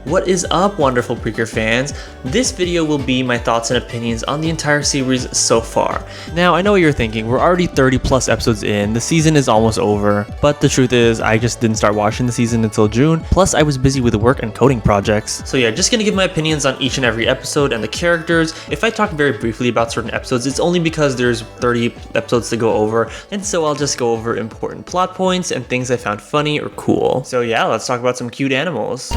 What is up, wonderful Precure fans? This video will be my thoughts and opinions on the entire series so far. Now, I know what you're thinking, we're already 30 plus episodes in, the season is almost over, but the truth is, I just didn't start watching the season until June, plus I was busy with work and coding projects. So yeah, just gonna give my opinions on each and every episode and the characters. If I talk very briefly about certain episodes, it's only because there's 30 episodes to go over, and so I'll just go over important plot points and things I found funny or cool. So yeah, let's talk about some cute animals.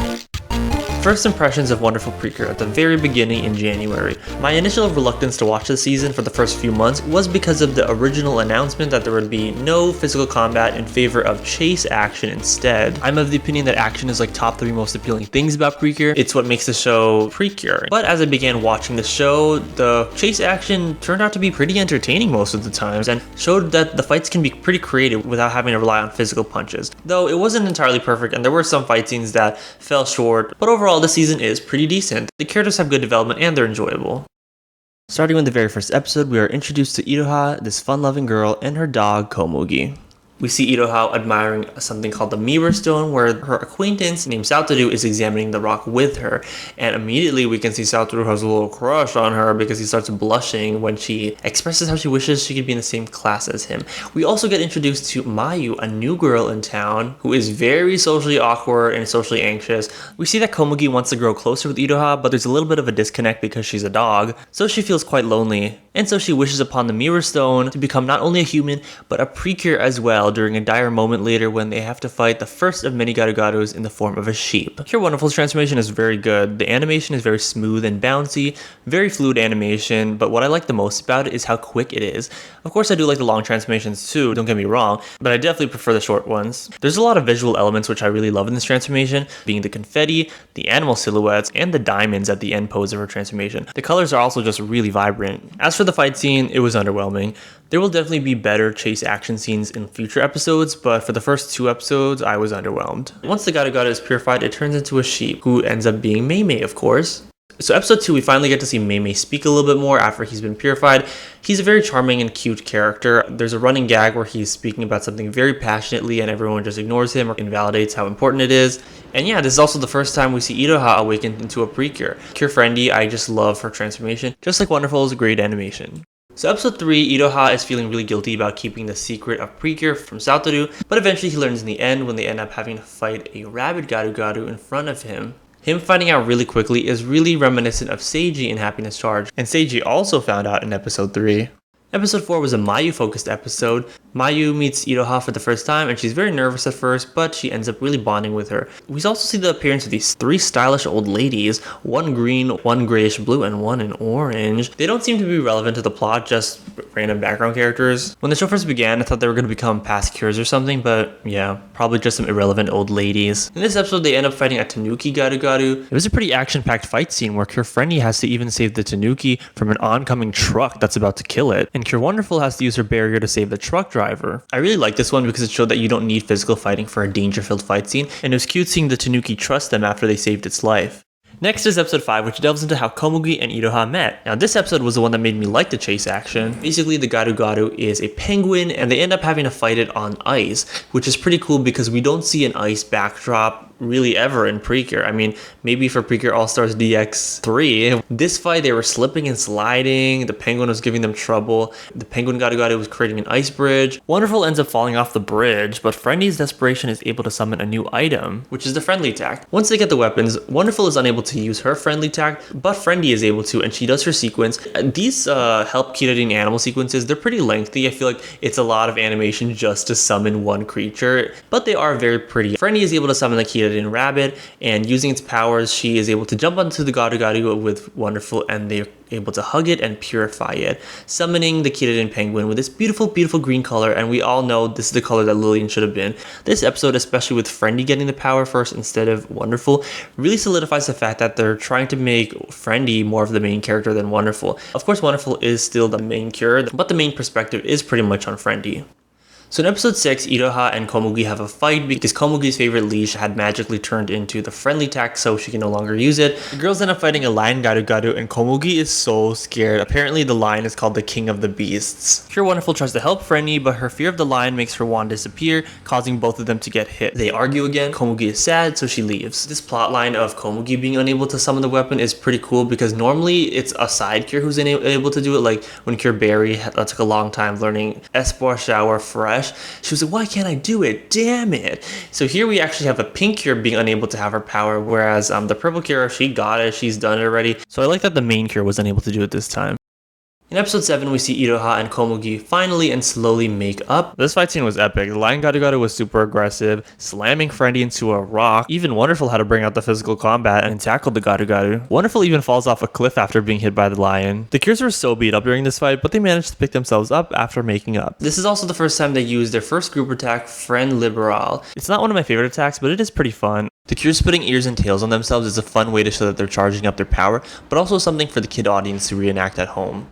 First impressions of Wonderful Precure at the very beginning in January. My initial reluctance to watch the season for the first few months was because of the original announcement that there would be no physical combat in favor of chase action instead. I'm of the opinion that action is like top 3 most appealing things about Precure. It's what makes the show Precure. But as I began watching the show, the chase action turned out to be pretty entertaining most of the times and showed that the fights can be pretty creative without having to rely on physical punches. Though it wasn't entirely perfect and there were some fight scenes that fell short, but overall the season is pretty decent. The characters have good development and they're enjoyable. Starting with the very first episode, we are introduced to Iroha, this fun-loving girl, and her dog Komugi. We see Iroha admiring something called the Mirror Stone, where her acquaintance named Satoru is examining the rock with her, and immediately we can see Satoru has a little crush on her because he starts blushing when she expresses how she wishes she could be in the same class as him. We also get introduced to Mayu, a new girl in town, who is very socially awkward and socially anxious. We see that Komugi wants to grow closer with Iroha, but there's a little bit of a disconnect because she's a dog, so she feels quite lonely. And so she wishes upon the Mirror Stone to become not only a human, but a Precure as well during a dire moment later when they have to fight the first of many Garu-Garus in the form of a sheep. Pure Wonderful's transformation is very good. The animation is very smooth and bouncy, very fluid animation, but what I like the most about it is how quick it is. Of course I do like the long transformations too, don't get me wrong, but I definitely prefer the short ones. There's a lot of visual elements which I really love in this transformation, being the confetti, the animal silhouettes, and the diamonds at the end pose of her transformation. The colors are also just really vibrant. As for the fight scene, it was underwhelming. There will definitely be better chase action scenes in future episodes, but for the first 2 episodes, I was underwhelmed. Once the Garu-Garu is purified, it turns into a sheep, who ends up being Mei-Mei, of course. So episode 2, we finally get to see Mei-Mei speak a little bit more after he's been purified. He's a very charming and cute character. There's a running gag where he's speaking about something very passionately and everyone just ignores him or invalidates how important it is. And yeah, this is also the first time we see Iroha awaken into a Precure. Cure Friendly, I just love her transformation. Just like Wonderful is a great animation. So episode 3, Iroha is feeling really guilty about keeping the secret of Precure from Satoru, but eventually he learns in the end when they end up having to fight a rabid Garu-Garu in front of him. Him finding out really quickly is really reminiscent of Seiji in Happiness Charge, and Seiji also found out in episode 3. Episode 4 was a Mayu-focused episode. Mayu meets Iroha for the first time, and she's very nervous at first, but she ends up really bonding with her. We also see the appearance of these 3 stylish old ladies, one green, one grayish blue, and one in orange. They don't seem to be relevant to the plot, just random background characters. When the show first began, I thought they were going to become past cures or something, but yeah, probably just some irrelevant old ladies. In this episode, they end up fighting a Tanuki Garu-Garu. It was a pretty action-packed fight scene where Cure Friendly has to even save the Tanuki from an oncoming truck that's about to kill it. And Cure Wonderful has to use her barrier to save the truck driver. I really like this one because it showed that you don't need physical fighting for a danger-filled fight scene, and it was cute seeing the Tanuki trust them after they saved its life. Next is episode 5, which delves into how Komugi and Iroha met. Now this episode was the one that made me like the chase action. Basically the Garu-Garu is a penguin and they end up having to fight it on ice, which is pretty cool because we don't see an ice backdrop really ever in Precure. I mean, maybe for Precure All-Stars DX3. This fight, they were slipping and sliding, the penguin was giving them trouble, the penguin Garu-Garu was creating an ice bridge. Wonderful ends up falling off the bridge, but Friendly's desperation is able to summon a new item, which is the Friendly Tact. Once they get the weapons, Wonderful is unable to use her Friendly Tact, but Friendly is able to, and she does her sequence. These help Kirarin animal sequences, they're pretty lengthy. I feel like it's a lot of animation just to summon one creature, but they are very pretty. Friendly is able to summon the Kirarin rabbit, and using its powers, she is able to jump onto the Garu-Garu with Wonderful, and they're able to hug it and purify it, summoning the Kirarin penguin with this beautiful, beautiful green color, and we all know this is the color that Lillian should have been. This episode, especially with Friendly getting the power first instead of Wonderful, really solidifies the fact that they're trying to make Friendly more of the main character than Wonderful. Of course, Wonderful is still the main cure, but the main perspective is pretty much on Friendly. So in episode 6, Iroha and Komugi have a fight because Komugi's favorite leash had magically turned into the friendly tack, so she can no longer use it. The girls end up fighting a lion Garu and Komugi is so scared. Apparently the lion is called the king of the beasts. Pure Wonderful tries to help Friendly, but her fear of the lion makes her wand disappear, causing both of them to get hit. They argue again. Komugi is sad, so she leaves. This plotline of Komugi being unable to summon the weapon is pretty cool because normally it's a side cure who's able to do it, like when Cure Berry took a long time learning Espoir Shower Fresh. She was like, why can't I do it? Damn it. So here we actually have a pink cure being unable to have her power, whereas the purple cure, she got it, she's done it already. So I like that the main cure was unable to do it this time. In episode 7, we see Iroha and Komugi finally and slowly make up. This fight scene was epic. The lion Garu was super aggressive, slamming Friendly into a rock. Even Wonderful had to bring out the physical combat and tackle the Garu. Wonderful even falls off a cliff after being hit by the lion. The Cures were so beat up during this fight, but they managed to pick themselves up after making up. This is also the first time they used their first group attack, Friend Liberal. It's not one of my favorite attacks, but it is pretty fun. The Cures putting ears and tails on themselves is a fun way to show that they're charging up their power, but also something for the kid audience to reenact at home.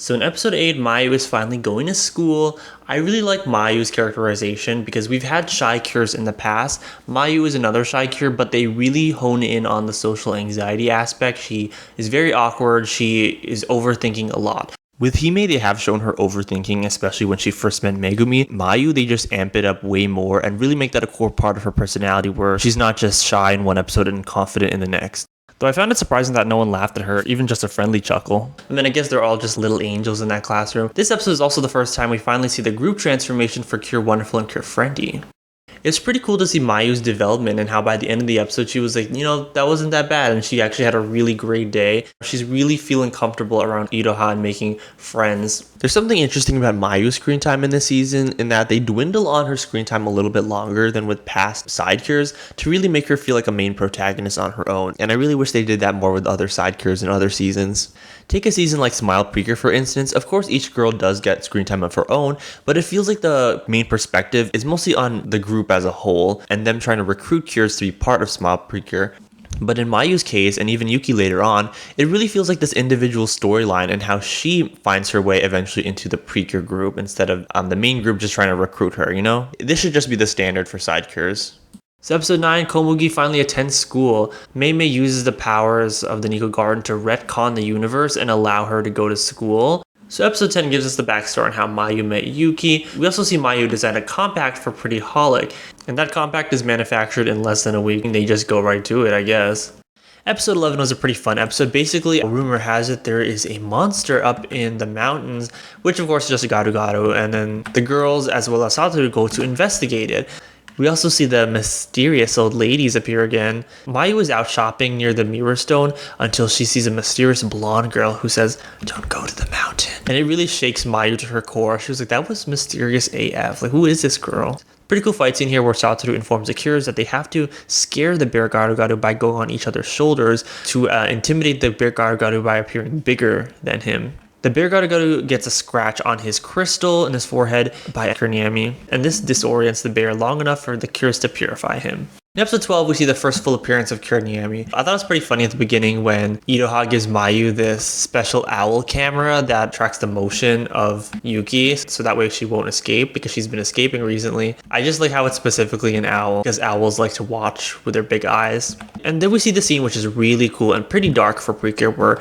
So in episode 8, Mayu is finally going to school. I really like Mayu's characterization because we've had shy cures in the past. Mayu is another shy cure, but they really hone in on the social anxiety aspect. She is very awkward. She is overthinking a lot. With Hime, they have shown her overthinking, especially when she first met Megumi. Mayu, they just amp it up way more and really make that a core part of her personality where she's not just shy in one episode and confident in the next. Though I found it surprising that no one laughed at her, even just a friendly chuckle. And then I guess they're all just little angels in that classroom. This episode is also the first time we finally see the group transformation for Cure Wonderful and Cure Friendly. It's pretty cool to see Mayu's development and how by the end of the episode she was like, you know, that wasn't that bad, and she actually had a really great day. She's really feeling comfortable around Iroha and making friends. There's something interesting about Mayu's screen time in this season in that they dwindle on her screen time a little bit longer than with past side cures to really make her feel like a main protagonist on her own, and I really wish they did that more with other side cures in other seasons. Take a season like Smile Precure for instance. Of course each girl does get screen time of her own, but it feels like the main perspective is mostly on the group as a whole and them trying to recruit cures to be part of Smile Precure. But in Mayu's case, and even Yuki later on, it really feels like this individual storyline and how she finds her way eventually into the Precure group instead of the main group just trying to recruit her, you know? This should just be the standard for side cures. So episode 9, Komugi finally attends school. Mei uses the powers of the Nico Garden to retcon the universe and allow her to go to school. So episode 10 gives us the backstory on how Mayu met Yuki. We also see Mayu design a compact for Pretty Holic, and that compact is manufactured in less than a week, and they just go right to it, I guess. Episode 11 was a pretty fun episode. Basically, a rumor has it there is a monster up in the mountains, which of course is just a Garu, and then the girls as well as Satoru go to investigate it. We also see the mysterious old ladies appear again. Mayu is out shopping near the Mirror Stone until she sees a mysterious blonde girl who says, "Don't go to the mountain." And it really shakes Mayu to her core. She was like, that was mysterious AF. Like, who is this girl? Pretty cool fight scene here where Satoru informs the Cures that they have to scare the bear Garu by going on each other's shoulders to intimidate the bear Garu by appearing bigger than him. The bear Garu gets a scratch on his crystal in his forehead by Kurniami, and this disorients the bear long enough for the Cures to purify him. In episode 12, we see the first full appearance of Kurniami. I thought it was pretty funny at the beginning when Iroha gives Mayu this special owl camera that tracks the motion of Yuki, so that way she won't escape because she's been escaping recently. I just like how it's specifically an owl because owls like to watch with their big eyes. And then we see the scene which is really cool and pretty dark for Precure where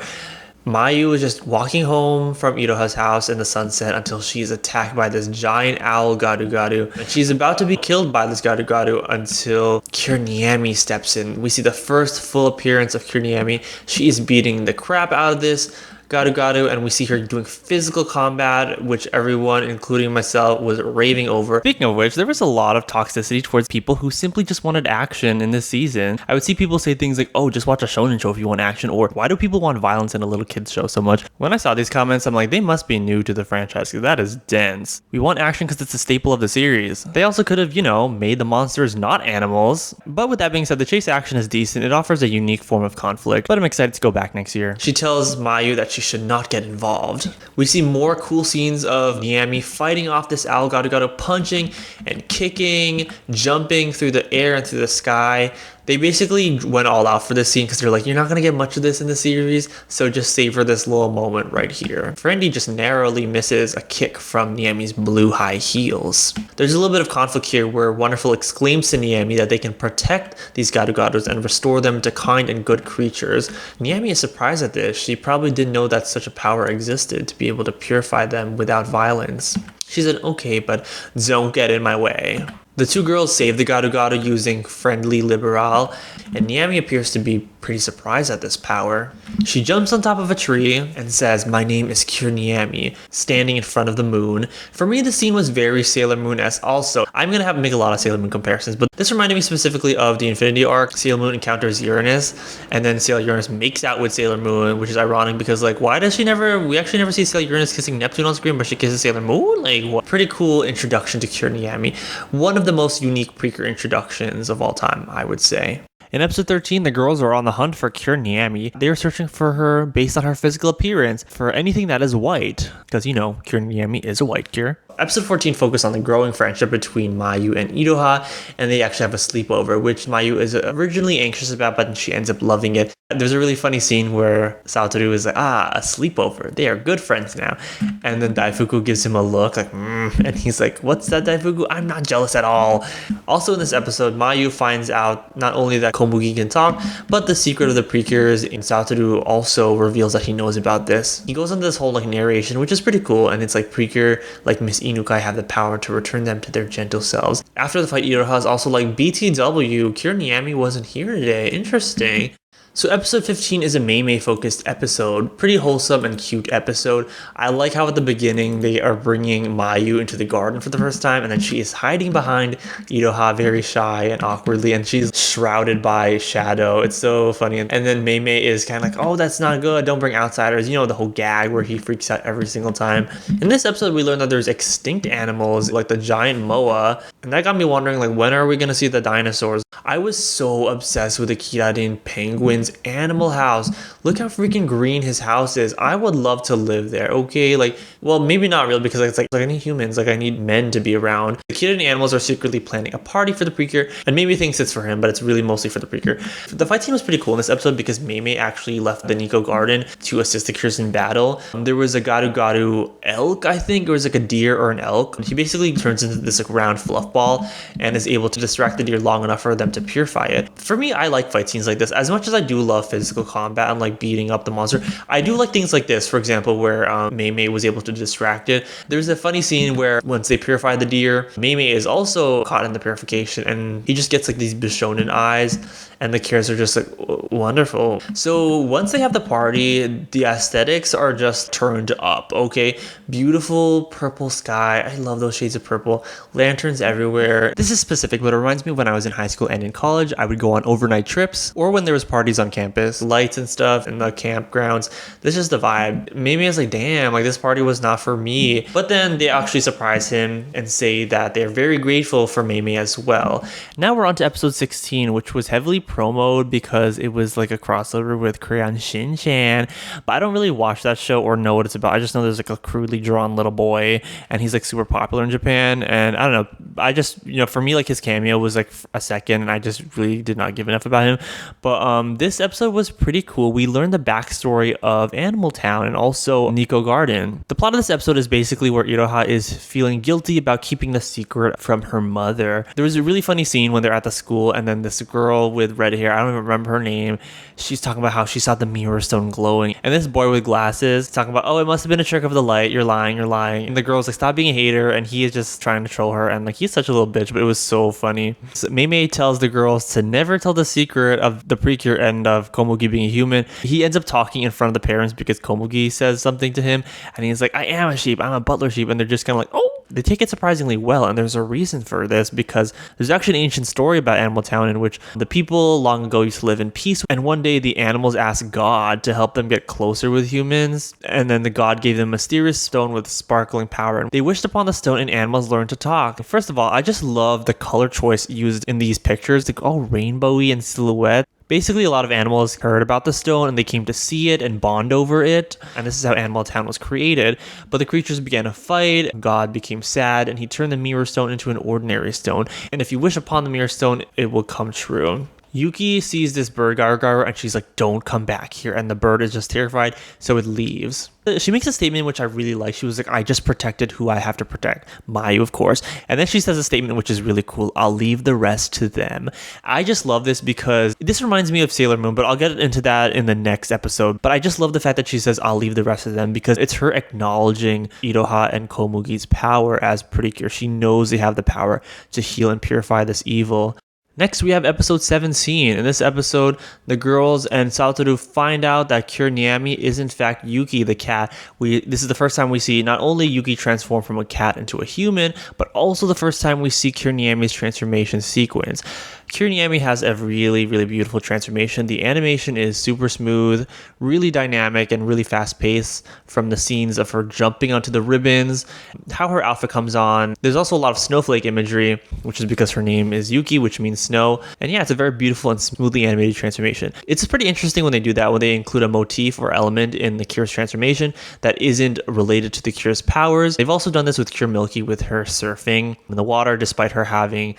Mayu is just walking home from Iroha's house in the sunset until she's attacked by this giant owl Garu. And she's about to be killed by this Garu until Kurniami steps in. We see the first full appearance of Kurniami. She is beating the crap out of this Garu, and we see her doing physical combat, which everyone, including myself, was raving over. Speaking of which, there was a lot of toxicity towards people who simply just wanted action in this season. I would see people say things like, oh, just watch a shonen show if you want action, or why do people want violence in a little kid's show so much? When I saw these comments, I'm like, they must be new to the franchise, because that is dense. We want action because it's a staple of the series. They also could have, made the monsters not animals. But with that being said, the chase action is decent. It offers a unique form of conflict, but I'm excited to go back next year. She tells Mayu that she she should not get involved. We see more cool scenes of Niami fighting off this owl gado, punching and kicking, jumping through the air and through the sky. They basically went all out for this scene because they're like, you're not going to get much of this in the series, so just savor this little moment right here. Ferengi just narrowly misses a kick from Niami's blue high heels. There's a little bit of conflict here where Wonderful exclaims to Niami that they can protect these gado and restore them to kind and good creatures. Niami is surprised at this. She probably didn't know that such a power existed to be able to purify them without violence. She said, okay, but don't get in my way. The two girls save the gado using friendly liberal, and Niami appears to be pretty surprised at this power. She jumps on top of a tree and says, my name is Cure Niami, standing in front of the moon. For me, the scene was very Sailor Moon-esque also. I'm going to have to make a lot of Sailor Moon comparisons, but this reminded me specifically of the Infinity arc. Sailor Moon encounters Uranus, and then Sailor Uranus makes out with Sailor Moon, which is ironic because, like, why does we actually never see Sailor Uranus kissing Neptune on screen, but she kisses Sailor Moon? Like, what? Pretty cool introduction to Cure Niami. One of the most unique Precure introductions of all time, I would say. In episode 13, the girls are on the hunt for Cure Niami. They are searching for her based on her physical appearance for anything that is white, because, you know, Cure Niami is a white cure. Episode 14 focused on the growing friendship between Mayu and Iroha, and they actually have a sleepover, which Mayu is originally anxious about, but she ends up loving it. There's a really funny scene where Satoru is like, a sleepover. They are good friends now. And then Daifuku gives him a look like, and he's like, what's that, Daifuku? I'm not jealous at all. Also in this episode, Mayu finds out not only that Komugi can talk, but the secret of the Precures, and Satoru also reveals that he knows about this. He goes on this whole like narration, which is pretty cool, and it's like Precure, like Miss Inukai, have the power to return them to their gentle selves. After the fight, Iroha is also like, BTW, Cure Niami wasn't here today. Interesting. So episode 15 is a Mei focused episode, pretty wholesome and cute episode. I like how at the beginning they are bringing Mayu into the garden for the first time, and then she is hiding behind Iroha very shy and awkwardly, and she's shrouded by shadow. It's so funny. And then Mei is kind of like, oh, that's not good, don't bring outsiders. You know, the whole gag where he freaks out every single time. In this episode, we learned that there's extinct animals like the giant moa, and that got me wondering, like, when are we gonna see the dinosaurs? I was so obsessed with the Kirarin penguin's animal house. Look how freaking green his house is. I would love to live there. Okay, like, well, maybe not real, because it's like I need humans, like I need men to be around. The Kirarin animals are secretly planning a party for the Precure, and Mei thinks it's for him, but it's really mostly for the Precure. The fight scene was pretty cool in this episode because Mei actually left the Nico garden to assist the Cures in battle. There was a gado elk, I think, or it was like a deer or an elk. He basically turns into this like round fluff ball and is able to distract the deer long enough for them to purify it. For me, I like fight scenes like this. As much as I do love physical combat and like beating up the monster, I do like things like this, for example, where Mei was able to distract it. There's a funny scene where once they purify the deer, Mei is also caught in the purification, and he just gets like these Bishonen eyes, and the Cures are just like, wonderful. So once they have the party, the aesthetics are just turned up, okay? Beautiful purple sky. I love those shades of purple. Lanterns everywhere. This is specific, but it reminds me of when I was in high school and in college. I would go on overnight trips, or when there was parties on campus, lights and stuff in the campgrounds. This is the vibe. Maybe I was like, damn, like this party was not for me. But then they actually surprise him and say that they're very grateful for Mei as well. Now we're on to episode 16, which was heavily promoted because it was like a crossover with Crayon Shin-chan, but I don't really watch that show or know what it's about. I just know there's like a crudely drawn little boy, and he's like super popular in Japan, and I don't know, I just, you know, for me, like his cameo was like a second, and I just really did not give enough about him. But this episode was pretty cool. We learned the backstory of Animal Town and also Nico Garden. The plot of this episode is basically where Iroha is feeling guilty about keeping the secret from her mother. There was a really funny scene when they're at the school, and then this girl with red hair, I don't even remember her name, she's talking about how she saw the mirror stone glowing, and this boy with glasses talking about, oh, it must have been a trick of the light, you're lying, and the girl's like, stop being a hater, and he is just trying to troll her, and like he's such a little bitch, but it was so funny. So Mei tells the girls to never tell the secret of the Precure and of Komugi being a human. He ends up talking in front of the parents because Komugi says something to him, and he's like, I am a sheep, I'm a butler sheep, and they're just kind of like, oh, they take it surprisingly well, and there's a reason for this, because there's actually an ancient story about Animal Town in which the people long ago used to live in peace, and one day the animals asked God to help them get closer with humans, and then the God gave them a mysterious stone with sparkling power, and they wished upon the stone and animals learned to talk. First of all, I just love the color choice used in these pictures, like all rainbowy and silhouette. Basically, a lot of animals heard about the stone and they came to see it and bond over it. And this is how Animal Town was created. But the creatures began to fight. God became sad and he turned the mirror stone into an ordinary stone. And if you wish upon the mirror stone, it will come true. Yuki sees this bird Garu and she's like, don't come back here. And the bird is just terrified, so it leaves. She makes a statement which I really like. She was like, I just protected who I have to protect. Mayu, of course. And then she says a statement which is really cool. I'll leave the rest to them. I just love this because this reminds me of Sailor Moon, but I'll get into that in the next episode. But I just love the fact that she says, I'll leave the rest of them, because it's her acknowledging Iroha and Komugi's power as Precure. She knows they have the power to heal and purify this evil. Next, we have episode 17. In this episode, the girls and Satoru find out that Cure Niami is in fact Yuki the cat. This is the first time we see not only Yuki transform from a cat into a human, but also the first time we see Cure Niami's transformation sequence. Cure Niami has a really, really beautiful transformation. The animation is super smooth, really dynamic, and really fast-paced, from the scenes of her jumping onto the ribbons, how her outfit comes on. There's also a lot of snowflake imagery, which is because her name is Yuki, which means snow. And yeah, it's a very beautiful and smoothly animated transformation. It's pretty interesting when they do that, when they include a motif or element in the Cure's transformation that isn't related to the Cure's powers. They've also done this with Cure Milky, with her surfing in the water despite her having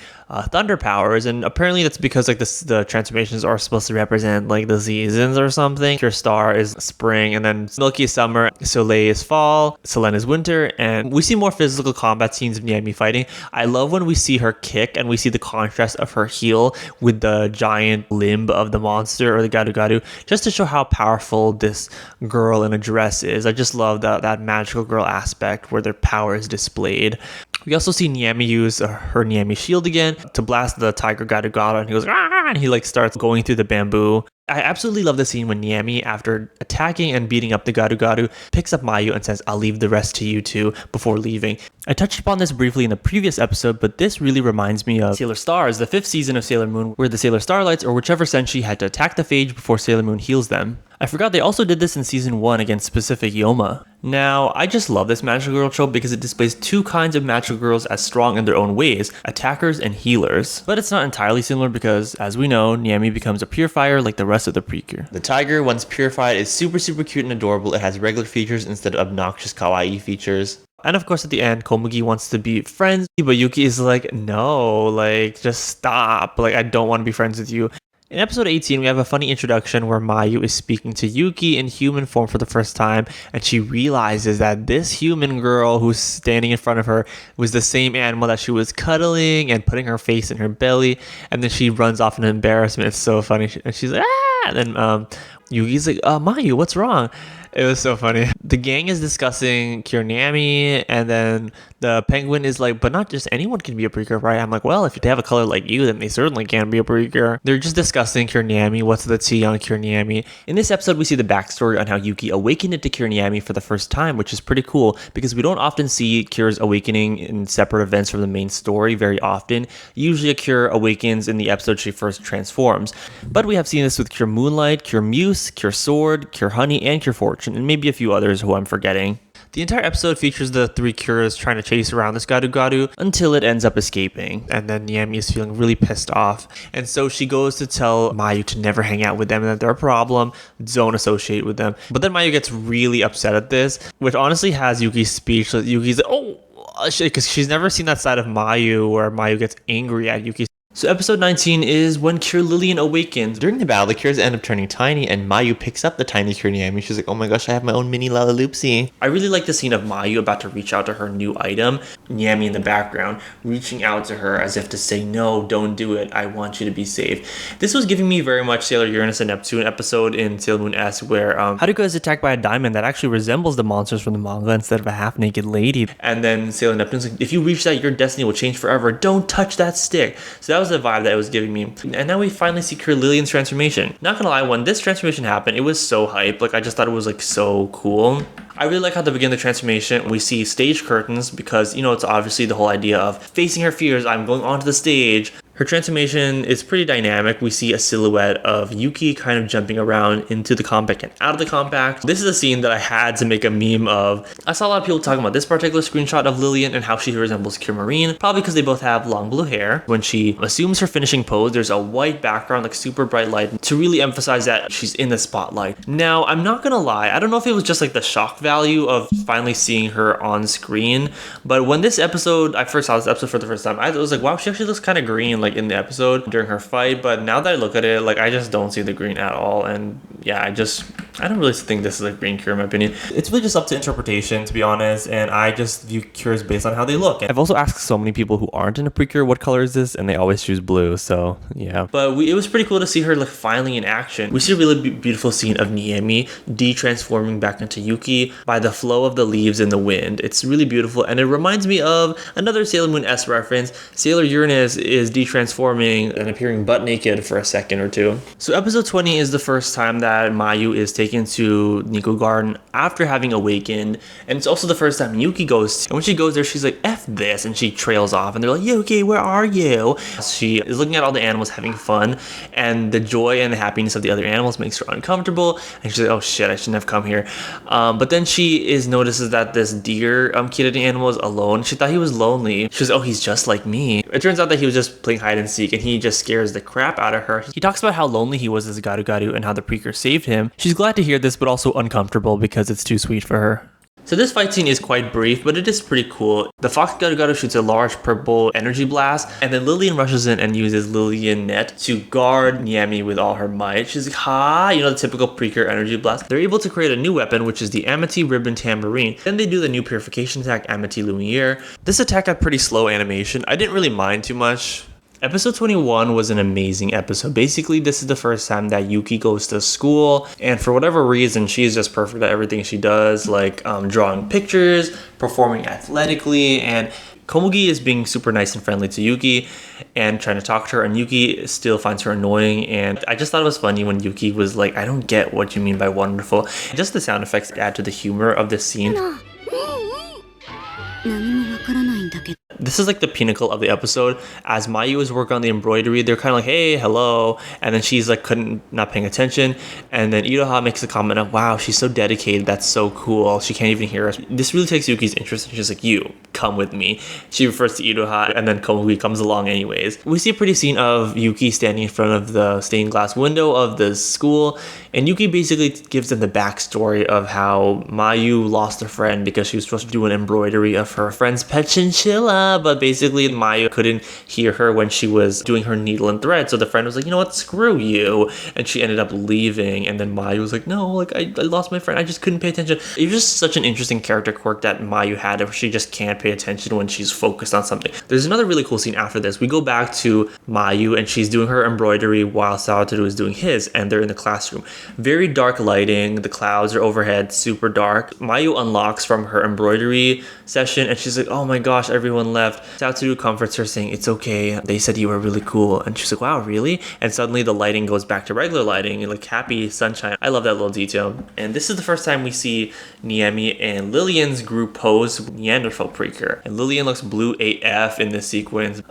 thunder powers, and apparently that's because like the transformations are supposed to represent like the seasons or something. Cure Star is spring, and then Milky is summer, Soleil is fall, Selene is winter, and we see more physical combat scenes of Niami fighting. I love when we see her kick and we see the contrast of her heel with the giant limb of the monster or the Garu, just to show how powerful this girl in a dress is. I just love that magical girl aspect where their power is displayed. We also see Niami use her Niami shield again to blast the tiger Garu, and he goes, ah, and he like starts going through the bamboo. I absolutely love the scene when Niami, after attacking and beating up the Garu, picks up Mayu and says, I'll leave the rest to you two, before leaving. I touched upon this briefly in the previous episode, but this really reminds me of Sailor Stars, the 5th season of Sailor Moon, where the Sailor Starlights, or whichever senshi, had to attack the phage before Sailor Moon heals them. I forgot they also did this in season 1 against specific Yoma. Now, I just love this magical girl trope because it displays two kinds of magical girls as strong in their own ways, attackers and healers. But it's not entirely similar because, as we know, Niami becomes a purifier like the rest of the Precure. The tiger, once purified, is super cute and adorable. It has regular features instead of obnoxious kawaii features. And of course, at the end, Komugi wants to be friends, but Yuki is like, no, like, just stop. Like, I don't want to be friends with you. In episode 18, we have a funny introduction where Mayu is speaking to Yuki in human form for the first time, and she realizes that this human girl who's standing in front of her was the same animal that she was cuddling and putting her face in her belly, and then she runs off in embarrassment. It's so funny. And she's like, ah! And then Yuki's like, Mayu, what's wrong? It was so funny. The gang is discussing Cure Niami, and then the penguin is like, but not just anyone can be a Precure, right? I'm like, well, if they have a color like you, then they certainly can be a Precure. They're just discussing Cure Niami, what's the tea on Cure Niami. In this episode, we see the backstory on how Yuki awakened into Cure Niami for the first time, which is pretty cool because we don't often see Cure's awakening in separate events from the main story very often. Usually a Cure awakens in the episode she first transforms. But we have seen this with Cure Moonlight, Cure Muse, Cure Sword, Cure Honey, and Cure Fortune, and maybe a few others who I'm forgetting. The entire episode features the 3 Cures trying to chase around this Garu until it ends up escaping, and then Niami is feeling really pissed off, and so she goes to tell Mayu to never hang out with them and that they're a problem, don't associate with them. But then Mayu gets really upset at this, which honestly has Yuki speechless. Yuki's like, oh, because she's never seen that side of Mayu where Mayu gets angry at Yuki. So episode 19 is when Cure Lillian awakens. During the battle, the Cures end up turning tiny, and Mayu picks up the tiny Cure Niami. She's like, oh my gosh, I have my own mini Lalaloopsy. I really like the scene of Mayu about to reach out to her new item, Niami in the background, reaching out to her as if to say, no, don't do it, I want you to be safe. This was giving me very much Sailor Uranus and Neptune episode in Sailor Moon S, where Haruka is attacked by a diamond that actually resembles the monsters from the manga instead of a half-naked lady. And then Sailor Neptune's like, if you reach that, your destiny will change forever. Don't touch that stick. So that was the vibe that it was giving me. And now we finally see Cure Lillian's transformation. Not gonna lie, when this transformation happened, it was so hype. Like, I just thought it was like so cool. I really like how to begin the transformation, we see stage curtains because, you know, it's obviously the whole idea of facing her fears. I'm going onto the stage. Her transformation is pretty dynamic. We see a silhouette of Yuki kind of jumping around into the compact and out of the compact. This is a scene that I had to make a meme of. I saw a lot of people talking about this particular screenshot of Lillian and how she resembles Kira Marine, probably because they both have long blue hair. When she assumes her finishing pose, there's a white background, like super bright light, to really emphasize that she's in the spotlight. Now, I'm not gonna lie, I don't know if it was just like the shock value of finally seeing her on screen, but when I first saw this episode for the first time, I was like, wow, she actually looks kind of green, like in the episode during her fight. But now that I look at it, like I just don't see the green at all. And yeah, I don't really think this is a green Cure in my opinion. It's really just up to interpretation, to be honest, and I just view Cures based on how they look. I've also asked so many people who aren't into Precure what color is this, and they always choose blue, so yeah. But it was pretty cool to see her like finally in action. We see a really beautiful scene of Niemi de-transforming back into Yuki by the flow of the leaves in the wind. It's really beautiful, and it reminds me of another Sailor Moon S reference. Sailor Uranus is de-transforming and appearing butt naked for a second or two. So episode 20 is the first time that Mayu is taken to Nico Garden after having awakened, and it's also the first time Yuki goes. And when she goes there, she's like, F this, and she trails off, and they're like, Yuki, where are you? She is looking at all the animals having fun, and the joy and the happiness of the other animals makes her uncomfortable, and she's like, oh shit, I shouldn't have come here. But then she notices that this deer Kirari animal is alone. She thought he was lonely. She was, oh, he's just like me. It turns out that he was just playing hide and seek, and he just scares the crap out of her. He talks about how lonely he was as Garu Garu and how the Precure saved him. She's glad to hear this, but also uncomfortable because it's too sweet for her. So this fight scene is quite brief, but it is pretty cool. The Fox Garu Garu shoots a large purple energy blast, and then Lillian rushes in and uses Lillian Net to guard Niemi with all her might. She's like, ha, the typical Precure energy blast. They're able to create a new weapon, which is the Amity Ribbon Tambourine. Then they do the new purification attack, Amity Lumiere. This attack had pretty slow animation. I didn't really mind too much. Episode 21 was an amazing episode. Basically, this is the first time that Yuki goes to school, and for whatever reason, she's just perfect at everything she does, like drawing pictures, performing athletically, and Komugi is being super nice and friendly to Yuki and trying to talk to her, and Yuki still finds her annoying. And I just thought it was funny when Yuki was like, I don't get what you mean by wonderful. Just the sound effects add to the humor of this scene. This is like the pinnacle of the episode. As Mayu is working on the embroidery, they're kind of like, hey, hello. And then she's like not paying attention. And then Iroha makes a comment of, wow, she's so dedicated. That's so cool. She can't even hear us. This really takes Yuki's interest. And she's like, you, come with me. She refers to Iroha, and then Komugi comes along anyways. We see a pretty scene of Yuki standing in front of the stained glass window of the school. And Yuki basically gives them the backstory of how Mayu lost a friend because she was supposed to do an embroidery of her friend's pet chinchilla. But basically Mayu couldn't hear her when she was doing her needle and thread, so the friend was like, you know what, screw you, and she ended up leaving. And then Mayu was like, no, like I lost my friend, I just couldn't pay attention. It was just such an interesting character quirk that Mayu had, where she just can't pay attention when she's focused on something. There's another really cool scene after this. We go back to Mayu, and she's doing her embroidery while Sawatoru is doing his, and they're in the classroom. Very dark lighting, the clouds are overhead, super dark. Mayu unlocks from her embroidery session, and she's like, oh my gosh, everyone left. Sawatoru comforts her, saying, it's okay, they said you were really cool. And she's like, wow, really? And suddenly the lighting goes back to regular lighting, like happy sunshine. I love that little detail. And this is the first time we see Niemi and Lillian's group pose Neanderthal Precure. And Lillian looks blue AF in this sequence.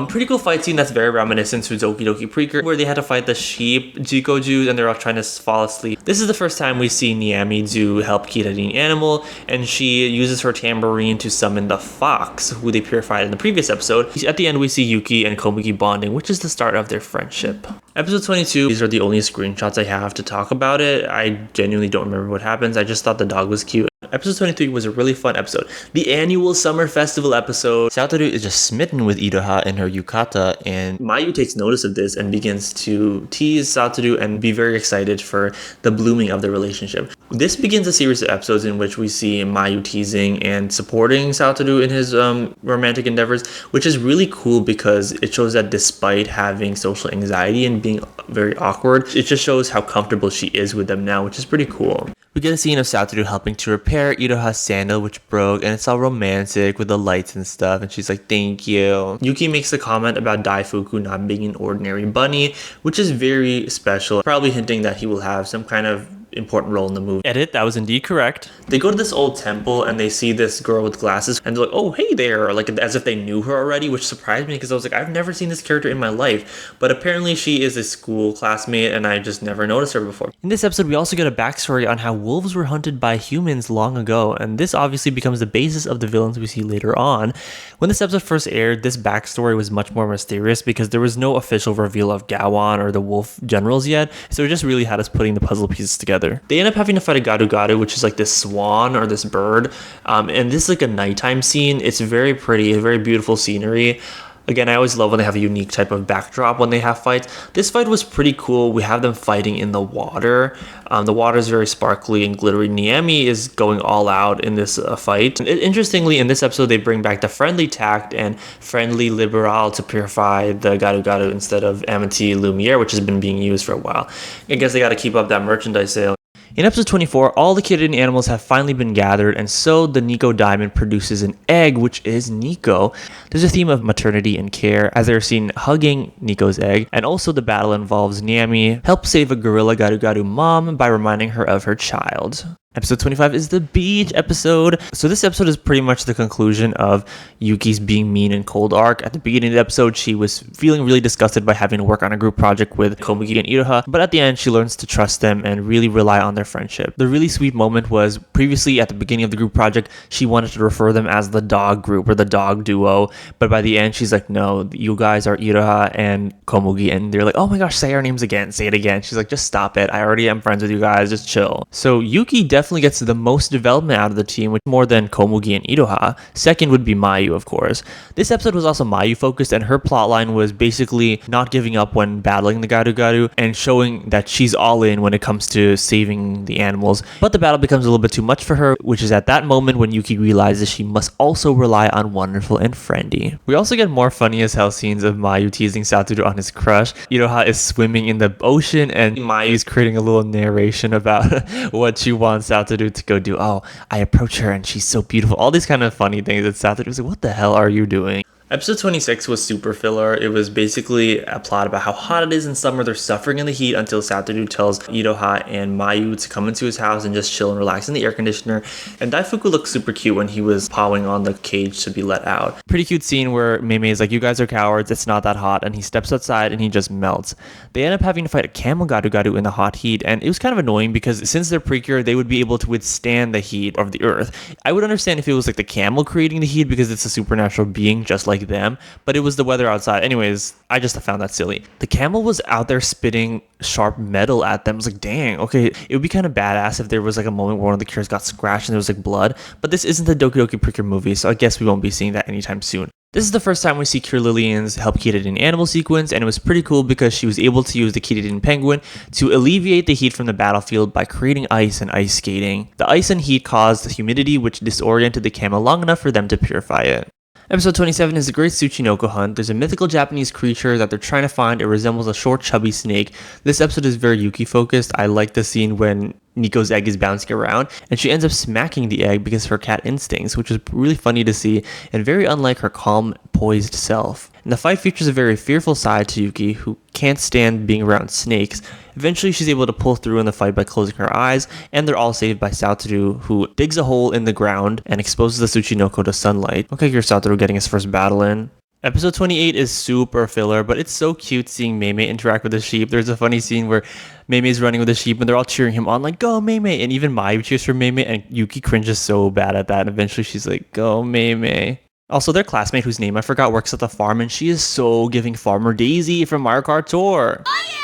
Pretty cool fight scene that's very reminiscent to Doki Doki Precure, where they had to fight the sheep Jikojus and they're all trying to fall asleep. This is the first time we see Niemi do help Kirari animal, and she uses her tambourine to summon the fox, who they purified in the previous episode. At the end, we see Yuki and Komugi bonding, which is the start of their friendship. Episode 22, these are the only screenshots I have to talk about it. I genuinely don't remember what happens. I just thought the dog was cute. Episode 23 was a really fun episode. The annual summer festival episode. Sawatoru is just smitten with Iroha and her yukata, and Mayu takes notice of this and begins to tease Sawatoru and be very excited for the blooming of their relationship. This begins a series of episodes in which we see Mayu teasing and supporting Sawatoru in his romantic endeavors, which is really cool because it shows that despite having social anxiety and being very awkward, it just shows how comfortable she is with them now, which is pretty cool. We get a scene of Sawatoru helping to repair Iroha's sandal, which broke, and it's all romantic with the lights and stuff, and she's like, thank you. Yuki makes a comment about Daifuku not being an ordinary bunny, which is very special, probably hinting that he will have some kind of important role in the movie. Edit, that was indeed correct. They go to this old temple and they see this girl with glasses and they're like, oh, hey there, like as if they knew her already, which surprised me because I was like, I've never seen this character in my life. But apparently she is a school classmate and I just never noticed her before. In this episode, we also get a backstory on how wolves were hunted by humans long ago, and this obviously becomes the basis of the villains we see later on. When this episode first aired, this backstory was much more mysterious because there was no official reveal of Gawan or the wolf generals yet, so it just really had us putting the puzzle pieces together. They end up having to fight a gadu-gadu, which is like this swan or this bird, and this is like a nighttime scene. It's very pretty, a very beautiful scenery. Again, I always love when they have a unique type of backdrop when they have fights. This fight was pretty cool. We have them fighting in the water. The water is very sparkly and glittery. Niami is going all out in this fight. Interestingly, in this episode, they bring back the friendly tact and friendly liberal to purify the gadu-gadu instead of Amity Lumiere, which has been being used for a while. I guess they got to keep up that merchandise sale. In episode 24, all the kitted animals have finally been gathered, and so the Nico diamond produces an egg, which is Nico. There's a theme of maternity and care, as they're seen hugging Nico's egg, and also the battle involves Niami help save a gorilla gadu-gadu mom by reminding her of her child. Episode 25 is the beach episode. So this episode is pretty much the conclusion of Yuki's being mean and cold arc. At the beginning of the episode, she was feeling really disgusted by having to work on a group project with Komugi and Iroha, but at the end, she learns to trust them and really rely on their friendship. The really sweet moment was previously at the beginning of the group project, she wanted to refer them as the dog group or the dog duo, but by the end, she's like, no, you guys are Iroha and Komugi, and they're like, oh my gosh, say our names again, say it again. She's like, just stop it. I already am friends with you guys, just chill. So Yuki definitely gets the most development out of the team, with more than Komugi and Iroha. Second would be Mayu, of course. This episode was also Mayu focused, and her plotline was basically not giving up when battling the gadu-gadu and showing that she's all in when it comes to saving the animals. But the battle becomes a little bit too much for her, which is at that moment when Yuki realizes she must also rely on Wonderful and Friendly. We also get more funny as hell scenes of Mayu teasing Satoru on his crush. Iroha is swimming in the ocean and Mayu is creating a little narration about what she wants Satoru to go do. Oh, I approach her and she's so beautiful. All these kind of funny things that Satoru was like, what the hell are you doing? Episode 26 was super filler. It was basically a plot about how hot it is in summer. They're suffering in the heat until Satoru tells Iroha and Mayu to come into his house and just chill and relax in the air conditioner. And Daifuku looked super cute when he was pawing on the cage to be let out. Pretty cute scene where Meimei is like, you guys are cowards, it's not that hot. And he steps outside and he just melts. They end up having to fight a camel gadu-gadu in the hot heat. And it was kind of annoying because since they're Precure, they would be able to withstand the heat of the earth. I would understand if it was like the camel creating the heat because it's a supernatural being just like them, but it was the weather outside. Anyways, I just found that silly. The camel was out there spitting sharp metal at them. I was like, dang, okay, it would be kind of badass if there was like a moment where one of the cures got scratched and there was like blood, but this isn't the Doki Doki Precure movie, so I guess we won't be seeing that anytime soon. This is the first time we see Cure Lillian's help Kiriden animal sequence, and it was pretty cool because she was able to use the Kiriden penguin to alleviate the heat from the battlefield by creating ice and ice skating. The ice and heat caused the humidity, which disoriented the camel long enough for them to purify it. Episode 27 is the Great Tsuchinoko Hunt. There's a mythical Japanese creature that they're trying to find. It resembles a short, chubby snake. This episode is very Yuki focused. I like the scene when Nico's egg is bouncing around and she ends up smacking the egg because of her cat instincts, which is really funny to see and very unlike her calm, poised self. And the fight features a very fearful side to Yuki, who can't stand being around snakes. Eventually, she's able to pull through in the fight by closing her eyes, and they're all saved by Satoru, who digs a hole in the ground and exposes the Tsuchinoko to sunlight. Okay, here's Satoru getting his first battle in. Episode 28 is super filler, but it's so cute seeing Meimei interact with the sheep. There's a funny scene where Meimei's running with the sheep and they're all cheering him on, like, go Meimei! And even Mayu cheers for Meimei, and Yuki cringes so bad at that, and eventually she's like, go Meimei. Also, their classmate, whose name I forgot, works at the farm, and she is so giving Farmer Daisy from Mario Kart Tour. Oh, yeah!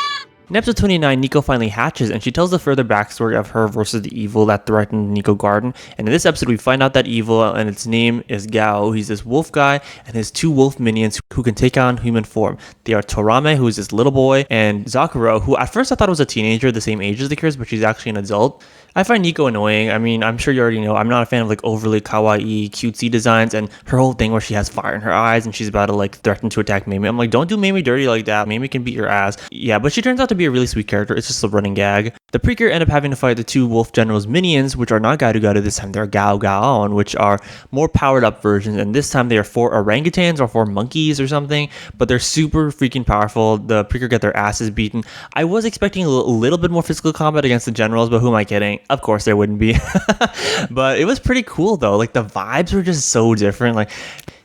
In episode 29, Nico finally hatches, and she tells the further backstory of her versus the evil that threatened Nico Garden. And in this episode, we find out that evil, and its name is Gao. He's this wolf guy, and his two wolf minions who can take on human form. They are Torame, who is this little boy, and Zakuro, who at first I thought was a teenager, the same age as the Cures, but she's actually an adult. I find Nico annoying. I mean, I'm sure you already know, I'm not a fan of like overly kawaii, cutesy designs, and her whole thing where she has fire in her eyes and she's about to like threaten to attack Mimi. I'm like, don't do Mimi dirty like that. Mimi can beat your ass. Yeah, but she turns out to be a really sweet character. It's just a running gag. The Precure end up having to fight the two Wolf General's minions, which are not Garu this time. They're Gao Gaon, which are more powered up versions, and this time they are 4 orangutans or 4 monkeys or something, but they're super freaking powerful. The Precure get their asses beaten. I was expecting a little bit more physical combat against the generals, but who am I kidding? Of course there wouldn't be. But it was pretty cool though. Like the vibes were just so different. Like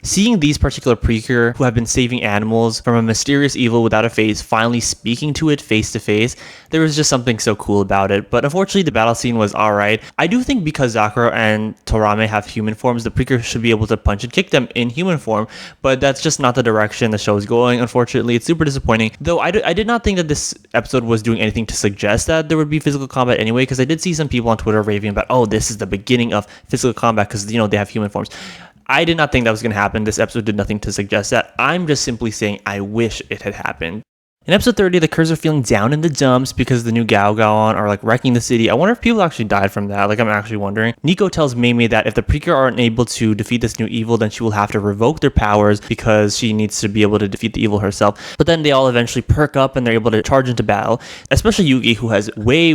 seeing these particular Precure who have been saving animals from a mysterious evil without a face finally speaking to it face to face, there was just something so cool about it. But unfortunately the battle scene was alright. I do think because Sakura and Torame have human forms, the Precure should be able to punch and kick them in human form, but that's just not the direction the show is going. Unfortunately, it's super disappointing. Though I did not think that this episode was doing anything to suggest that there would be physical combat anyway, because I did see some people on Twitter raving about, oh, this is the beginning of physical combat because, you know, they have human forms. I did not think that was going to happen. This episode did nothing to suggest that. I'm just simply saying I wish it had happened. In episode 30, the Kurs are feeling down in the dumps because the new Gao Gaon are like wrecking the city. I wonder if people actually died from that. Like, I'm actually wondering. Nico tells Mimi that if the Precure aren't able to defeat this new evil, then she will have to revoke their powers because she needs to be able to defeat the evil herself. But then they all eventually perk up and they're able to charge into battle, especially Yugi, who has way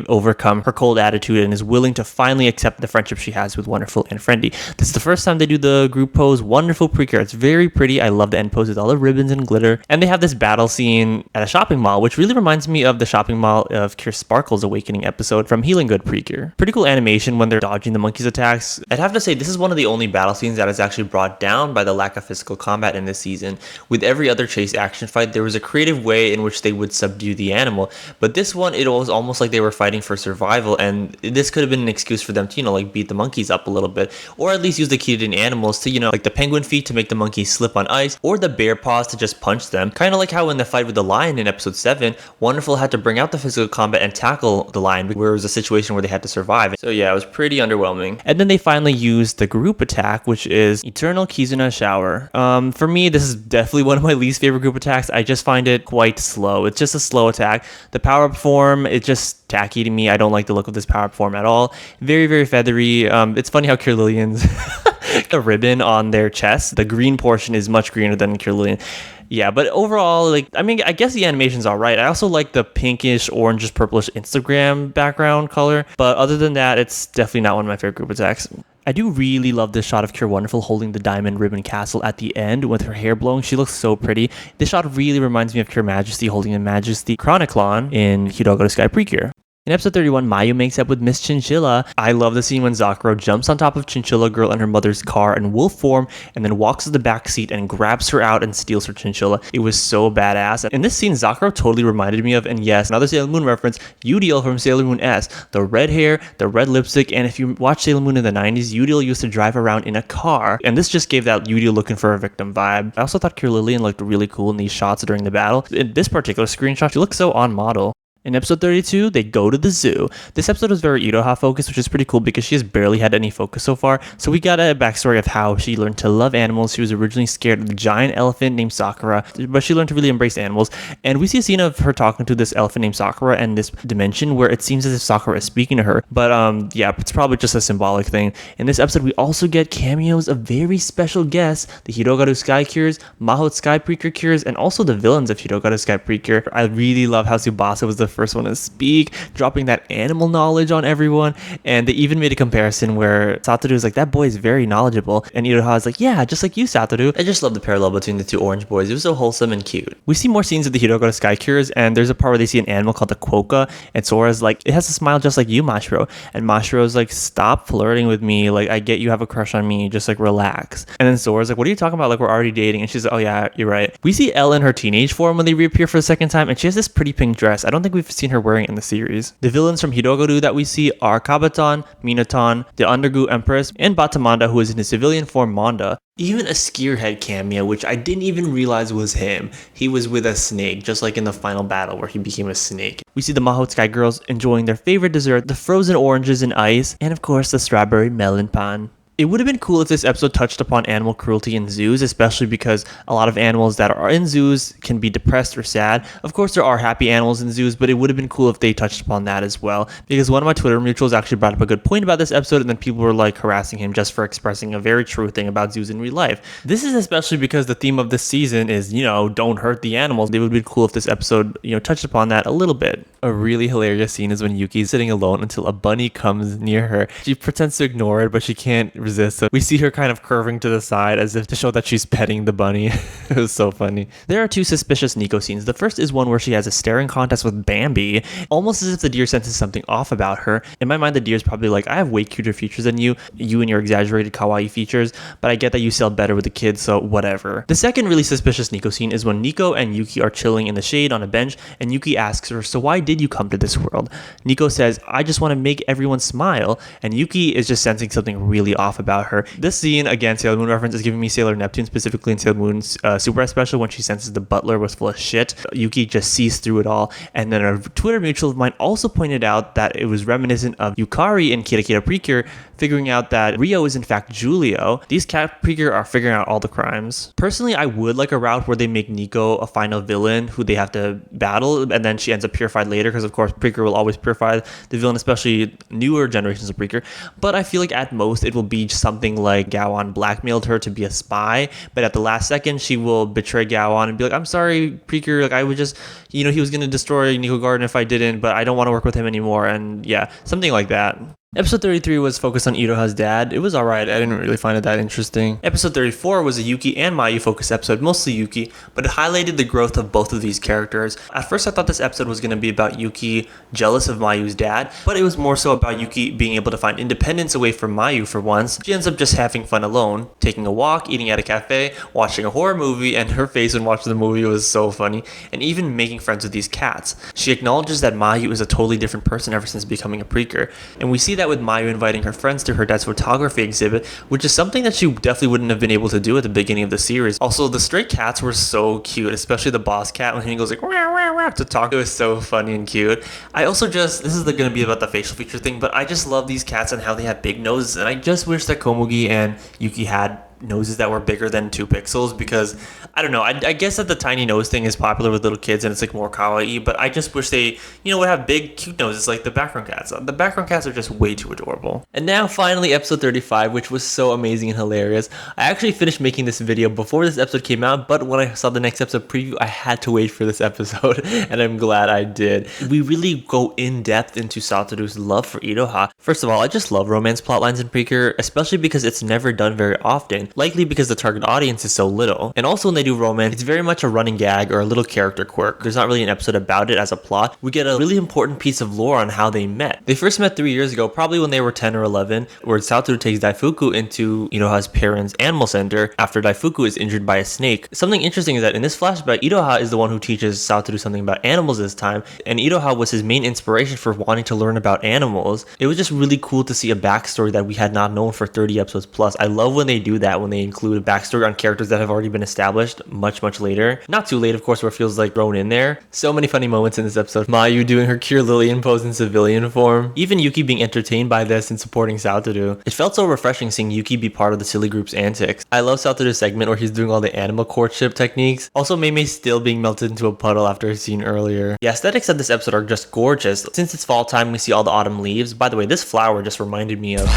overcome her cold attitude and is willing to finally accept the friendship she has with Wonderful and Friendly. This is the first time they do the group pose. Wonderful Precure. It's very pretty. I love the end pose with all the ribbons and glitter. And they have this battle scene at a shopping mall, which really reminds me of the shopping mall of Cure Sparkle's Awakening episode from Healing Good Precure. Pretty cool animation when they're dodging the monkeys' attacks. I'd have to say this is one of the only battle scenes that is actually brought down by the lack of physical combat in this season. With every other chase action fight, there was a creative way in which they would subdue the animal, but this one, it was almost like they were fighting for survival, and this could have been an excuse for them to, you know, like beat the monkeys up a little bit, or at least use the Kyoto animals to, you know, like the penguin feet to make the monkeys slip on ice, or the bear paws to just punch them. Kind of like how in the fight with the lion in episode 7, Wonderful had to bring out the physical combat and tackle the lion, where it was a situation where they had to survive. So yeah, it was pretty underwhelming. And then they finally used the group attack, which is Eternal Kizuna Shower. For me, this is definitely one of my least favorite group attacks. I just find it quite slow. It's just a slow attack. The power-up form, it's just tacky to me. I don't like the look of this power-up form at all. Very feathery. It's funny how Cure Lillian's the ribbon on their chest, the green portion is much greener than Cure Lillian. Yeah, but overall, like, I mean, I guess the animation's all right. I also like the pinkish, orangish, purplish Instagram background color. But other than that, it's definitely not one of my favorite group attacks. I do really love this shot of Cure Wonderful holding the diamond ribbon castle at the end with her hair blowing. She looks so pretty. This shot really reminds me of Cure Majesty holding the Majesty Chroniclon in Hidoga to Sky Precure. In episode 31, Mayu makes up with Miss Chinchilla. I love the scene when Zakuro jumps on top of Chinchilla Girl and her mother's car in wolf form and then walks to the back seat and grabs her out and steals her chinchilla. It was so badass. And in this scene, Zakuro totally reminded me of, and yes, another Sailor Moon reference, Udiel from Sailor Moon S. The red hair, the red lipstick, and if you watch Sailor Moon in the 90s, Udiel used to drive around in a car. And this just gave that Udiel looking for a victim vibe. I also thought Cure Lillian looked really cool in these shots during the battle. In this particular screenshot, she looks so on model. In episode 32, they go to the zoo. This episode was very Iroha focused, which is pretty cool because she has barely had any focus so far. So we got a backstory of how she learned to love animals. She was originally scared of the giant elephant named Sakura, but she learned to really embrace animals. And we see a scene of her talking to this elephant named Sakura and this dimension where it seems as if Sakura is speaking to her. But yeah, it's probably just a symbolic thing. In this episode, we also get cameos of very special guests, the Hirogaru Sky Cures, Mahou Sky Precure Cures, and also the villains of Hirogaru Sky Precure. I really love how Tsubasa was the first one to speak, dropping that animal knowledge on everyone. And they even made a comparison where Satoru is like, that boy is very knowledgeable, and Iroha is like, yeah, just like you, Satoru. I just love the parallel between the two orange boys. It was so wholesome and cute. We see more scenes of the Hirogaru Sky Cures, and there's a part where they see an animal called the quokka, and Sora's like, it has a smile just like you, Mashiro. And Mashiro's like, stop flirting with me, like, I get you have a crush on me, just like relax. And then Sora's like, what are you talking about, like we're already dating? And she's like, oh yeah, you're right. We see Elle in her teenage form when they reappear for the second time, and she has this pretty pink dress. I don't think we've seen her wearing it in the series. The villains from Hirogaru that we see are Kabaton, Minaton, the Undergu Empress, and Batamanda, who is in his civilian form Manda. Even a Skeerhead cameo, which I didn't even realize was him. He was with a snake, just like in the final battle where he became a snake. We see the Mahou Sky Girls enjoying their favorite dessert, the frozen oranges and ice, and of course the strawberry melon pan. It would have been cool if this episode touched upon animal cruelty in zoos, especially because a lot of animals that are in zoos can be depressed or sad. Of course, there are happy animals in zoos, but it would have been cool if they touched upon that as well, because one of my Twitter mutuals actually brought up a good point about this episode, and then people were like harassing him just for expressing a very true thing about zoos in real life. This is especially because the theme of this season is, don't hurt the animals. It would be cool if this episode, touched upon that a little bit. A really hilarious scene is when Yuki is sitting alone until a bunny comes near her. She pretends to ignore it, but she can't resist. So we see her kind of curving to the side as if to show that she's petting the bunny. It was so funny. There are two suspicious Nico scenes. The first is one where she has a staring contest with Bambi, almost as if the deer senses something off about her. In my mind, the deer is probably like, I have way cuter features than you and your exaggerated kawaii features, but I get that you sell better with the kids, so whatever. The second really suspicious Nico scene is when Nico and Yuki are chilling in the shade on a bench, and Yuki asks her, so why did you come to this world? Nico says, I just want to make everyone smile, and Yuki is just sensing something really off about her. This scene, again, Sailor Moon reference, is giving me Sailor Neptune, specifically in Sailor Moon's Super Special when she senses the butler was full of shit. Yuki just sees through it all, and then a Twitter mutual of mine also pointed out that it was reminiscent of Yukari in Kira Kira Precure, figuring out that Rio is in fact Julio. These cat Precure are figuring out all the crimes. Personally, I would like a route where they make Nico a final villain who they have to battle, and then she ends up purified later, because of course Precure will always purify the villain, especially newer generations of Precure. But I feel like at most it will be something like Gaon blackmailed her to be a spy, but at the last second she will betray Gaon and be like, I'm sorry Precure, like I would just, he was going to destroy Nico Garden if I didn't, but I don't want to work with him anymore, and yeah, something like that. Episode 33 was focused on Iroha's dad. It was alright, I didn't really find it that interesting. Episode 34 was a Yuki and Mayu focused episode, mostly Yuki, but it highlighted the growth of both of these characters. At first I thought this episode was going to be about Yuki jealous of Mayu's dad, but it was more so about Yuki being able to find independence away from Mayu for once. She ends up just having fun alone, taking a walk, eating at a cafe, watching a horror movie, and her face when watching the movie was so funny, and even making friends with these cats. She acknowledges that Mayu is a totally different person ever since becoming a Precure, and we see that with Mayu inviting her friends to her dad's photography exhibit, which is something that she definitely wouldn't have been able to do at the beginning of the series. Also, the stray cats were so cute, especially the boss cat when he goes like wah, wah, wah, to talk. It was so funny and cute. I also just, this is going to be about the facial feature thing, but I just love these cats and how they have big noses, and I just wish that Komugi and Yuki had noses that were bigger than 2 pixels, because I don't know, I guess that the tiny nose thing is popular with little kids and it's like more kawaii, but I just wish they would have big cute noses like the background cats. The background cats are just way too adorable. And now finally episode 35, which was so amazing and hilarious. I actually finished making this video before this episode came out, but when I saw the next episode preview, I had to wait for this episode and I'm glad I did. We really go in depth into Satoru's love for Iroha. First of all, I just love romance plotlines in Precure, especially because it's never done very often. Likely because the target audience is so little. And also when they do romance, it's very much a running gag or a little character quirk. There's not really an episode about it as a plot. We get a really important piece of lore on how they met. They first met 3 years ago, probably when they were 10 or 11, where Satoru takes Daifuku into Iroha's parents' animal center after Daifuku is injured by a snake. Something interesting is that in this flashback, Iroha is the one who teaches Satoru something about animals this time, and Iroha was his main inspiration for wanting to learn about animals. It was just really cool to see a backstory that we had not known for 30 episodes plus. I love when they do that, when they include a backstory on characters that have already been established much later. Not too late, of course, where it feels like thrown in there. So many funny moments in this episode. Mayu doing her Cure Lillian pose in civilian form. Even Yuki being entertained by this and supporting Satoru. It felt so refreshing seeing Yuki be part of the silly group's antics. I love Satoru's segment where he's doing all the animal courtship techniques. Also, Meimei still being melted into a puddle after a scene earlier. The aesthetics of this episode are just gorgeous. Since it's fall time, we see all the autumn leaves. By the way, this flower just reminded me of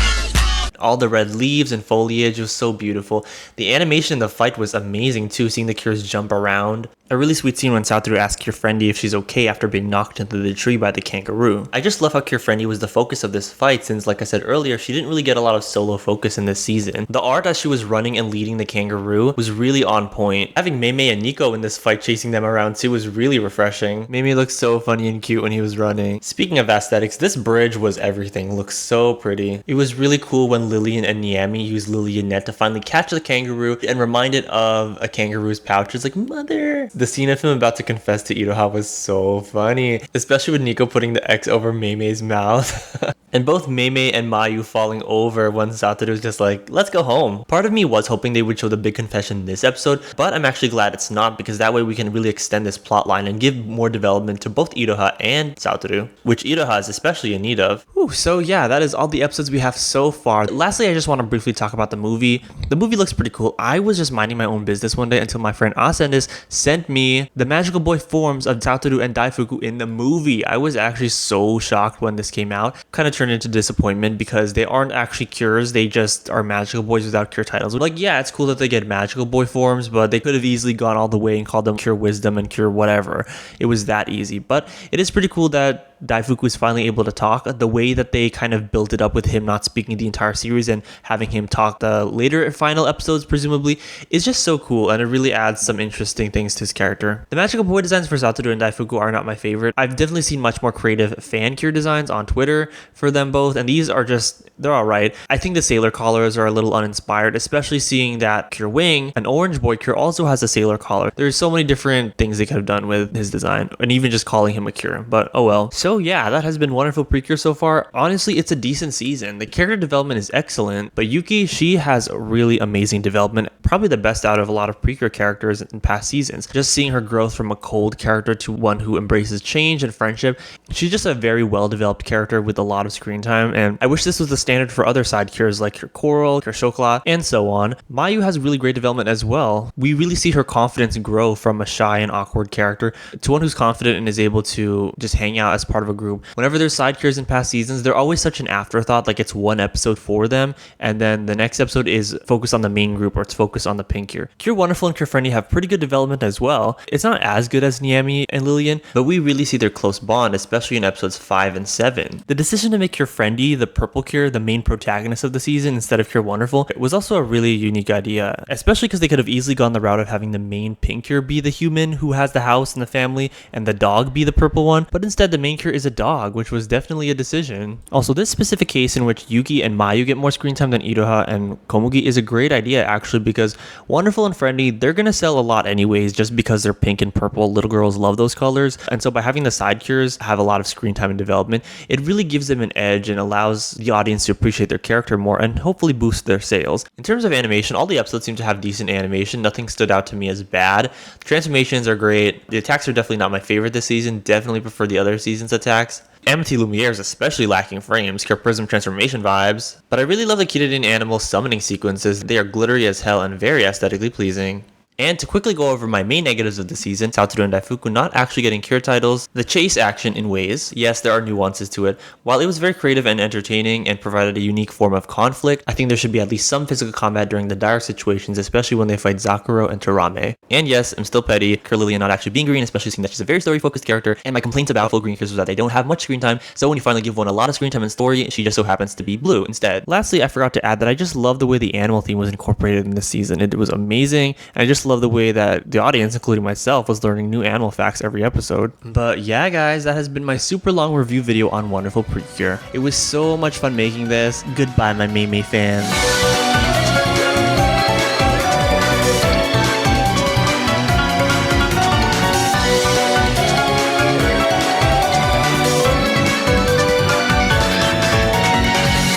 all the red leaves and foliage. Was so beautiful. The animation in the fight was amazing too, seeing the Cures jump around. A really sweet scene when Satoru asks Cure Friendly if she's okay after being knocked into the tree by the kangaroo. I just love how Cure Friendly was the focus of this fight, since like I said earlier, she didn't really get a lot of solo focus in this season. The art as she was running and leading the kangaroo was really on point. Having Meimei and Nico in this fight chasing them around too was really refreshing. Meimei looked so funny and cute when he was running. Speaking of aesthetics, this bridge was everything. It looked so pretty. It was really cool when Lillian and Niami used Lillian net to finally catch the kangaroo and remind it of a kangaroo's pouch. It's like, mother! The scene of him about to confess to Iroha was so funny, especially with Nico putting the X over Meimei's mouth. And both Meimei and Mayu falling over when Satoru was just like, let's go home. Part of me was hoping they would show the big confession in this episode, but I'm actually glad it's not, because that way we can really extend this plot line and give more development to both Iroha and Satoru, which Iroha is especially in need of. Whew, so yeah, that is all the episodes we have so far. Lastly, I just want to briefly talk about the movie. The movie looks pretty cool. I was just minding my own business one day until my friend Ascendis sent me the magical boy forms of Satoru and Daifuku in the movie. I was actually so shocked when this came out. Kind of turned into disappointment because they aren't actually cures, they just are magical boys without cure titles. Like, yeah, it's cool that they get magical boy forms, but they could have easily gone all the way and called them cure wisdom and cure whatever. It was that easy. But it is pretty cool that Daifuku is finally able to talk. The way that they kind of built it up with him not speaking the entire series and having him talk the later final episodes presumably is just so cool, and it really adds some interesting things to his character. The magical boy designs for Satoru and Daifuku are not my favorite. I've definitely seen much more creative fan cure designs on Twitter for them both, and these are just, they're alright. I think the sailor collars are a little uninspired, especially seeing that Cure Wing, an orange boy cure, also has a sailor collar. There's so many different things they could have done with his design, and even just calling him a cure, but oh well. So yeah, that has been wonderful Precure so far. Honestly, it's a decent season. The character development is excellent, but Yuki, she has really amazing development, probably the best out of a lot of Precure characters in past seasons. Just seeing her growth from a cold character to one who embraces change and friendship. She's just a very well-developed character with a lot of screen time, and I wish this was the standard for other side cures like Cure Coral, Cure Chocolat, and so on. Mayu has really great development as well. We really see her confidence grow from a shy and awkward character to one who's confident and is able to just hang out as part of a group. Whenever there's side cures in past seasons, they're always such an afterthought, like it's one episode for them, and then the next episode is focused on the main group, or it's focused on the pink cure. Cure Wonderful and Cure Friendly have pretty good development as well. It's not as good as Niami and Lillian, but we really see their close bond, especially in episodes 5 and 7. The decision to make Cure Friendly, the purple cure, the main protagonist of the season instead of Cure Wonderful was also a really unique idea, especially because they could have easily gone the route of having the main pink cure be the human who has the house and the family, and the dog be the purple one, but instead the main cure is a dog, which was definitely a decision. Also, this specific case in which Yuki and Mayu get more screen time than Iroha and Komugi is a great idea actually, because Wonderful and Friendly, they're gonna sell a lot anyways just because they're pink and purple. Little girls love those colors, and so by having the side cures have a lot of screen time and development, it really gives them an edge and allows the audience to appreciate their character more and hopefully boost their sales. In terms of animation, all the episodes seem to have decent animation. Nothing stood out to me as bad. The transformations are great. The attacks are definitely not my favorite this season. Definitely prefer the other season's attacks. Amity Lumiere is especially lacking frames, Cure Prism transformation vibes, but I really love the Kirin animal summoning sequences. They are glittery as hell and very aesthetically pleasing. And to quickly go over my main negatives of the season, Satoru and Daifuku not actually getting cure titles, the chase action in ways, yes, there are nuances to it. While it was very creative and entertaining and provided a unique form of conflict, I think there should be at least some physical combat during the dire situations, especially when they fight Zakuro and Terame. And yes, I'm still petty, Cure Lillian not actually being green, especially seeing that she's a very story-focused character, and my complaints about full green cures was that they don't have much screen time, so when you finally give one a lot of screen time and story, she just so happens to be blue instead. Lastly, I forgot to add that I just love the way the animal theme was incorporated in this season. It was amazing, and I just love the way that the audience, including myself, was learning new animal facts every episode. But yeah guys, that has been my super long review video on Wonderful Precure. It was so much fun making this. Goodbye my Meimei fans.